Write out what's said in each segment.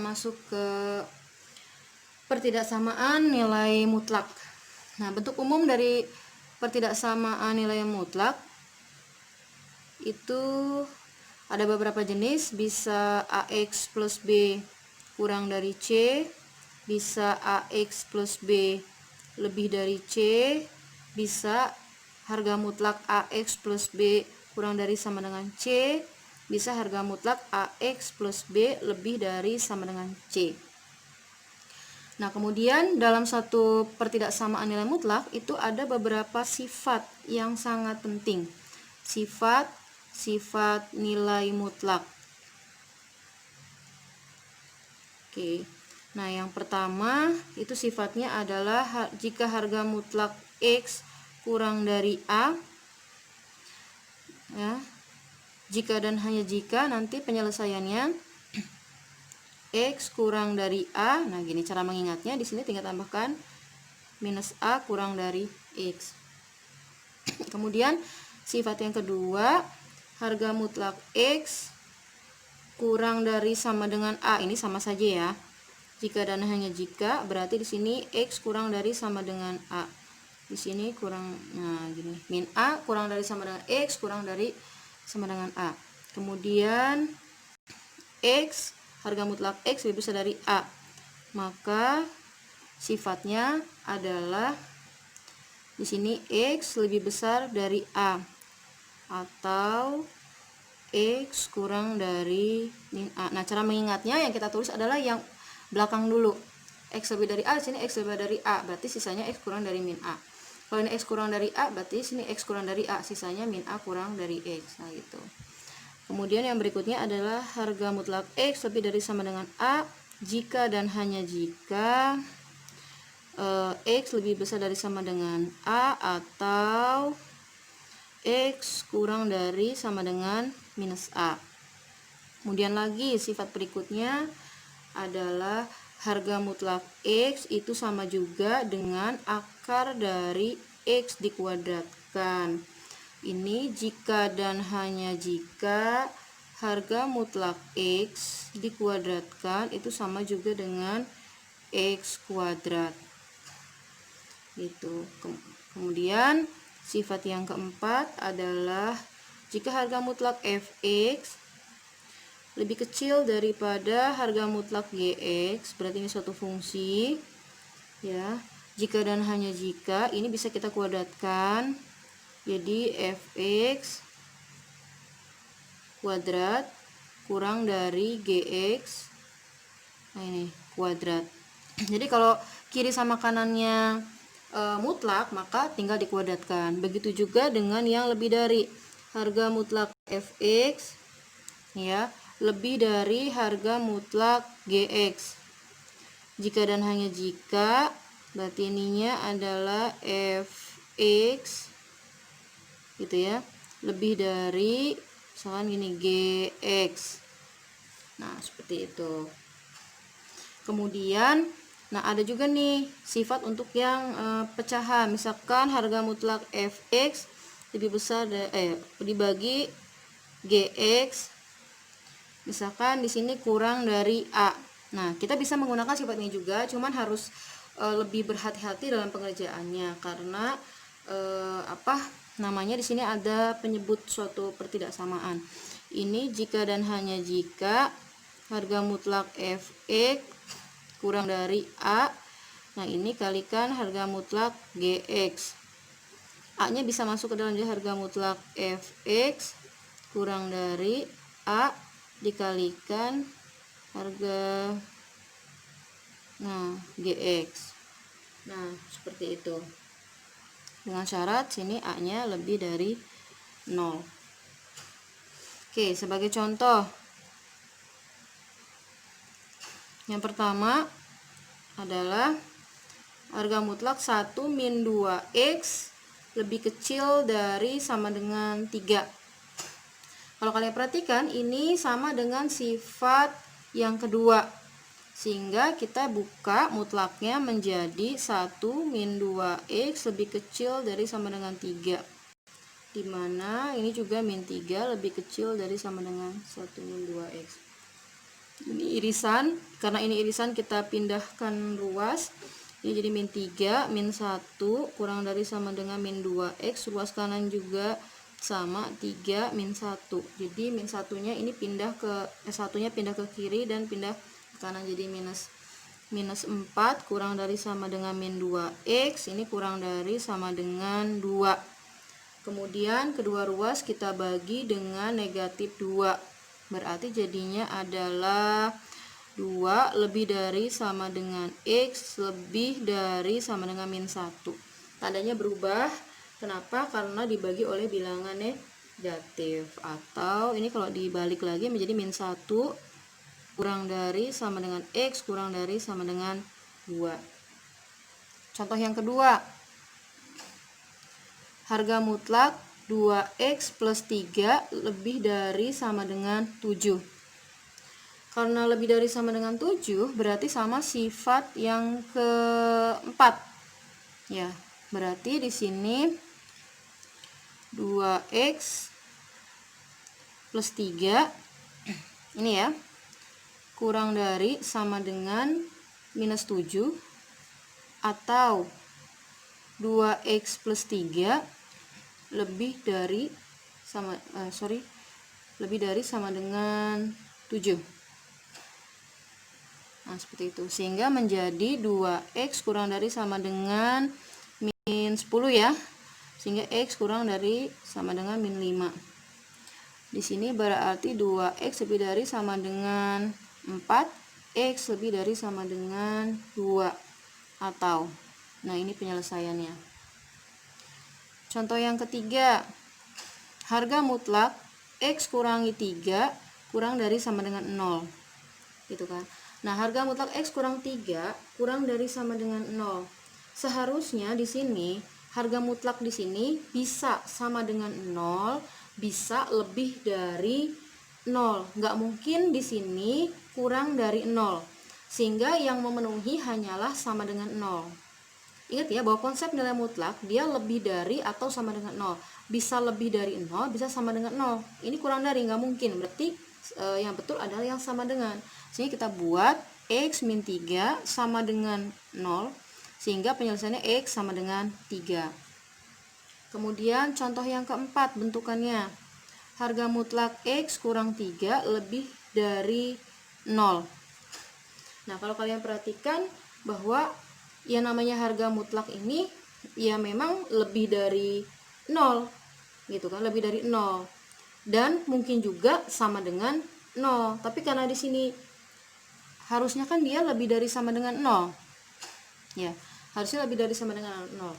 masuk ke pertidaksamaan nilai mutlak. Nah, bentuk umum dari pertidaksamaan nilai mutlak itu ada beberapa jenis, bisa AX plus B kurang dari C, bisa AX plus B lebih dari C, bisa harga mutlak AX plus B kurang dari sama dengan C, bisa harga mutlak AX plus B lebih dari sama dengan C. Nah, kemudian dalam satu pertidaksamaan nilai mutlak itu ada beberapa sifat yang sangat penting. Sifat nilai mutlak. Oke. Nah, yang pertama itu sifatnya adalah jika harga mutlak X kurang dari A, ya. Jika dan hanya jika nanti penyelesaiannya X kurang dari A. Nah, gini cara mengingatnya, di sini tinggal tambahkan minus A kurang dari X. Kemudian sifat yang kedua, harga mutlak X kurang dari sama dengan A. Ini sama saja ya. Jika dan hanya jika, berarti di sini X kurang dari sama dengan A. Di sini kurang, nah gini, min A kurang dari sama dengan X kurang dari sama dengan A. Kemudian X, harga mutlak X lebih besar dari A, maka sifatnya adalah di sini X lebih besar dari A atau X kurang dari min A. Nah, cara mengingatnya yang kita tulis adalah yang belakang dulu. X lebih dari A, di sini X lebih dari A, berarti sisanya X kurang dari min A. Kalau ini X kurang dari A, berarti sini X kurang dari A, sisanya min A kurang dari X. Nah, gitu. Kemudian yang berikutnya adalah harga mutlak X lebih dari sama dengan A jika dan hanya jika X lebih besar dari sama dengan A atau X kurang dari sama dengan minus A. Kemudian lagi sifat berikutnya adalah harga mutlak X itu sama juga dengan akar dari X dikuadratkan. Ini jika dan hanya jika harga mutlak X dikuadratkan itu sama juga dengan X kuadrat. Gitu. Kemudian sifat yang keempat adalah jika harga mutlak Fx lebih kecil daripada harga mutlak Gx, berarti ini suatu fungsi ya. Jika dan hanya jika ini bisa kita kuadratkan. Jadi Fx kuadrat kurang dari Gx, nah ini kuadrat. Jadi kalau kiri sama kanannya mutlak, maka tinggal dikuadratkan. Begitu juga dengan yang lebih dari harga mutlak Fx ya, lebih dari harga mutlak Gx. Jika dan hanya jika, berarti ininya adalah Fx gitu ya, lebih dari misalkan gini Gx. Nah, seperti itu. Kemudian nah ada juga nih sifat untuk yang pecahan. Misalkan harga mutlak Fx lebih besar dibagi Gx. Misalkan di sini kurang dari A. Nah, kita bisa menggunakan sifat ini juga, cuman harus lebih berhati-hati dalam pengerjaannya karena namanya di sini ada penyebut suatu pertidaksamaan. Ini jika dan hanya jika harga mutlak Fx kurang dari A. Nah, ini kalikan harga mutlak Gx. A-nya bisa masuk ke dalam harga mutlak Fx kurang dari A dikalikan harga Gx. Nah, seperti itu. Dengan syarat sini A-nya lebih dari 0. Oke, sebagai contoh. Yang pertama adalah harga mutlak 1 min 2x lebih kecil dari sama dengan 3. Kalau kalian perhatikan, ini sama dengan sifat yang kedua. Sehingga kita buka mutlaknya menjadi 1 min 2x lebih kecil dari sama dengan 3. Dimana ini juga min 3 lebih kecil dari sama dengan 1 min 2x. Ini irisan Karena ini irisan kita pindahkan ruas. Ini jadi min 3, min 1 kurang dari sama dengan min 2x. Ruas kanan juga sama 3 min 1. Jadi min 1-nya ini pindah ke S1-nya pindah ke kiri dan pindah ke kanan jadi minus 4 kurang dari sama dengan min 2x. Ini kurang dari sama dengan 2. Kemudian kedua ruas kita bagi dengan negatif 2. Berarti jadinya adalah 2 lebih dari sama dengan X lebih dari sama dengan min 1. Tandanya berubah. Kenapa? Karena dibagi oleh bilangan negatif. Atau ini kalau dibalik lagi menjadi min 1 kurang dari sama dengan X kurang dari sama dengan 2. Contoh yang kedua. Harga mutlak 2x plus 3 lebih dari sama dengan 7. Karena lebih dari sama dengan 7 berarti sama sifat yang keempat. Ya, berarti di sini 2x plus 3 ini ya kurang dari sama dengan minus 7 atau 2x plus 3 lebih dari sama lebih dari sama dengan 7. Nah, seperti itu. Sehingga menjadi 2x kurang dari sama dengan min 10 ya. Sehingga x kurang dari sama dengan min 5. Di sini berarti 2x lebih dari sama dengan 4, x lebih dari sama dengan 2. Atau, nah ini penyelesaiannya. Contoh yang ketiga. Harga mutlak x kurangi 3 kurang dari sama dengan 0. Gitu kan. Nah, harga mutlak X kurang 3 kurang dari sama dengan 0. Seharusnya di sini harga mutlak di sini bisa sama dengan 0, bisa lebih dari 0. Nggak mungkin di sini kurang dari 0. Sehingga yang memenuhi hanyalah sama dengan 0. Ingat ya bahwa konsep nilai mutlak dia lebih dari atau sama dengan 0. Bisa lebih dari 0, bisa sama dengan 0. Ini kurang dari, nggak mungkin. Berarti yang betul adalah yang sama dengan. Sehingga kita buat X min 3 sama dengan 0. Sehingga penyelesaiannya X sama dengan 3. Kemudian contoh yang keempat bentukannya. Harga mutlak X kurang 3 lebih dari 0. Nah, kalau kalian perhatikan bahwa yang namanya harga mutlak ini ya memang lebih dari 0. Gitu kan, lebih dari 0. Dan mungkin juga sama dengan 0. Tapi karena di sini harusnya kan dia lebih dari sama dengan 0. Ya, harusnya lebih dari sama dengan 0.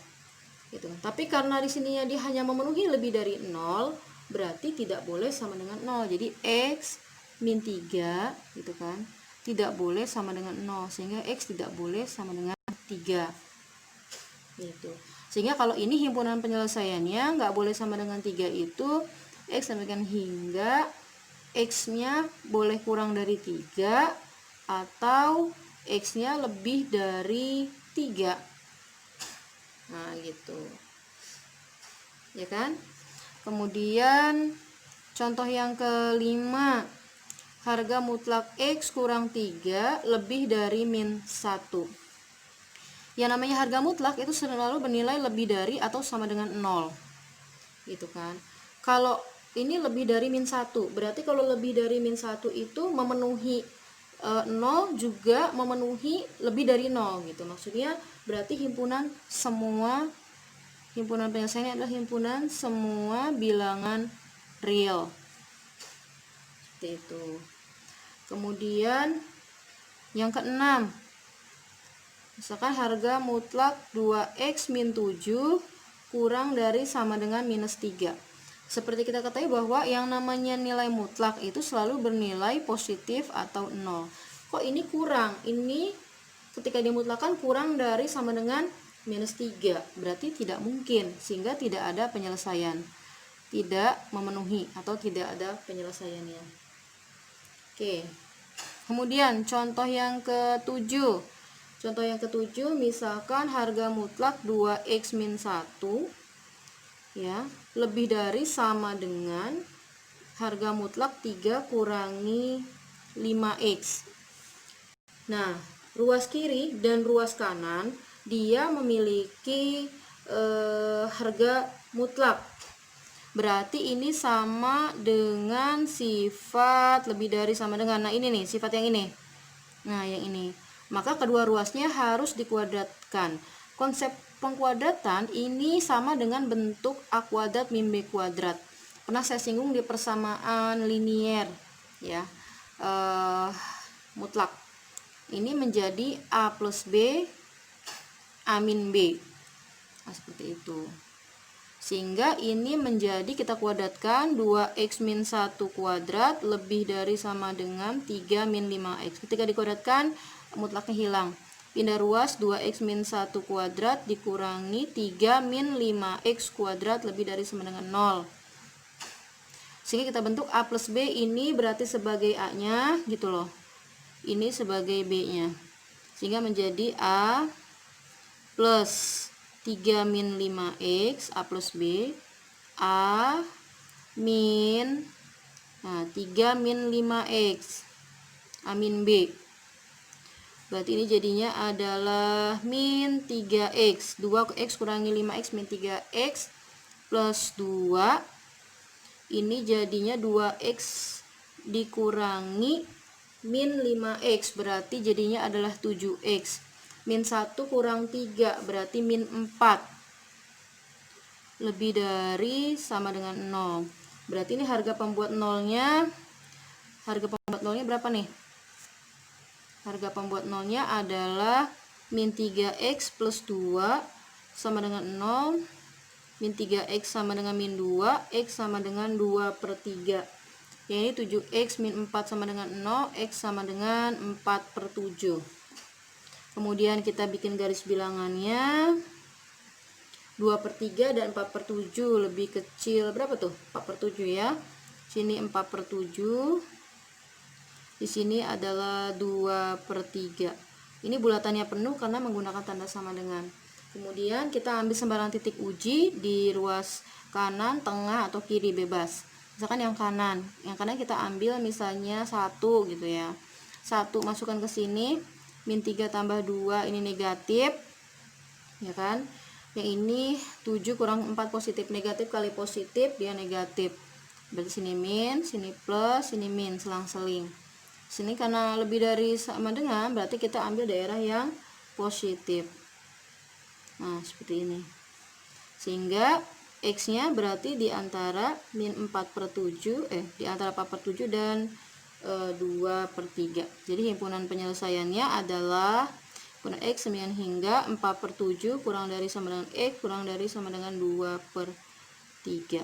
Gitu. Tapi karena di sininya dia hanya memenuhi lebih dari 0, berarti tidak boleh sama dengan 0. Jadi X min 3 gitu kan, tidak boleh sama dengan 0. Sehingga X tidak boleh sama dengan 3. Gitu. Sehingga kalau ini himpunan penyelesaiannya nggak boleh sama dengan 3 itu X demikian hingga X-nya boleh kurang dari 3 atau X-nya lebih dari 3. Nah, gitu. Ya kan? Kemudian contoh yang kelima. Harga mutlak X kurang 3 lebih dari min 1. Yang namanya harga mutlak itu selalu bernilai lebih dari atau sama dengan 0. Gitu kan? Kalau ini lebih dari min 1, berarti kalau lebih dari min 1 itu memenuhi 0 juga memenuhi lebih dari 0 gitu. Maksudnya berarti himpunan penyelesaiannya adalah himpunan semua bilangan real. Seperti itu. Kemudian yang keenam. Misalkan harga mutlak 2x min 7 kurang dari sama dengan minus 3. Seperti kita ketahui bahwa yang namanya nilai mutlak itu selalu bernilai positif atau 0. Kok ini kurang? Ini ketika dimutlakan kurang dari sama dengan minus 3. Berarti tidak mungkin, sehingga tidak ada penyelesaian. Tidak memenuhi atau tidak ada penyelesaiannya. Oke. Kemudian contoh yang ketujuh. Contoh yang ketujuh, misalkan harga mutlak 2x min 1 ya, lebih dari sama dengan harga mutlak 3 kurangi 5x. Nah, ruas kiri dan ruas kanan dia memiliki harga mutlak. Berarti ini sama dengan sifat lebih dari sama dengan. Nah, ini nih, sifat yang ini. Nah, yang ini. Maka kedua ruasnya harus dikuadratkan. Konsep pengkuadratan ini sama dengan bentuk A kuadrat min B kuadrat. Pernah saya singgung di persamaan linier, ya. Mutlak. Ini menjadi A plus B, A min B. Nah, seperti itu. Sehingga ini menjadi, kita kuadratkan 2x min 1 kuadrat lebih dari sama dengan 3 min 5x. Ketika dikuadratkan, mutlaknya hilang. Pindah ruas, 2x min 1 kuadrat dikurangi 3 min 5x kuadrat lebih dari sama dengan 0. Sehingga kita bentuk A plus B, ini berarti sebagai A-nya, gitu loh. Ini sebagai B-nya. Sehingga menjadi A plus 3 min 5x, A plus B, A min 3 min 5x, A min B. Berarti ini jadinya adalah min 3x, 2x kurangi 5x min 3x plus 2. Ini jadinya 2x dikurangi min 5x, berarti jadinya adalah 7x. Min 1 kurang 3 berarti min 4, lebih dari sama dengan 0. Berarti ini harga pembuat nolnya berapa nih? Harga pembuat nolnya adalah min 3x plus 2 sama dengan 0, min 3x sama dengan min 2, x sama dengan 2 per 3. Yang ini 7x min 4 sama dengan 0, x sama dengan 4 per 7. Kemudian kita bikin garis bilangannya, 2 per 3 dan 4 per 7 lebih kecil, berapa tuh? 4 per 7 ya. Sini 4 per 7. Di sini adalah 2 per 3. Ini bulatannya penuh karena menggunakan tanda sama dengan. Kemudian kita ambil sembarang titik uji di ruas kanan, tengah, atau kiri, bebas. Misalkan yang kanan kita ambil misalnya 1 gitu ya. 1 masukkan ke sini, min 3 tambah 2 ini negatif, ya kan. Yang ini 7 kurang 4 positif, negatif kali positif dia negatif. Berarti sini min, sini plus, sini min, selang-seling. Sini karena lebih dari sama dengan, berarti kita ambil daerah yang positif. Nah, seperti ini. Sehingga x-nya berarti di antara min 4 per 7, di antara 4 per 7 dan 2 per 3. Jadi himpunan penyelesaiannya adalah himpunan x 9 hingga 4 per 7 kurang dari sama dengan x kurang dari sama dengan 2 per 3.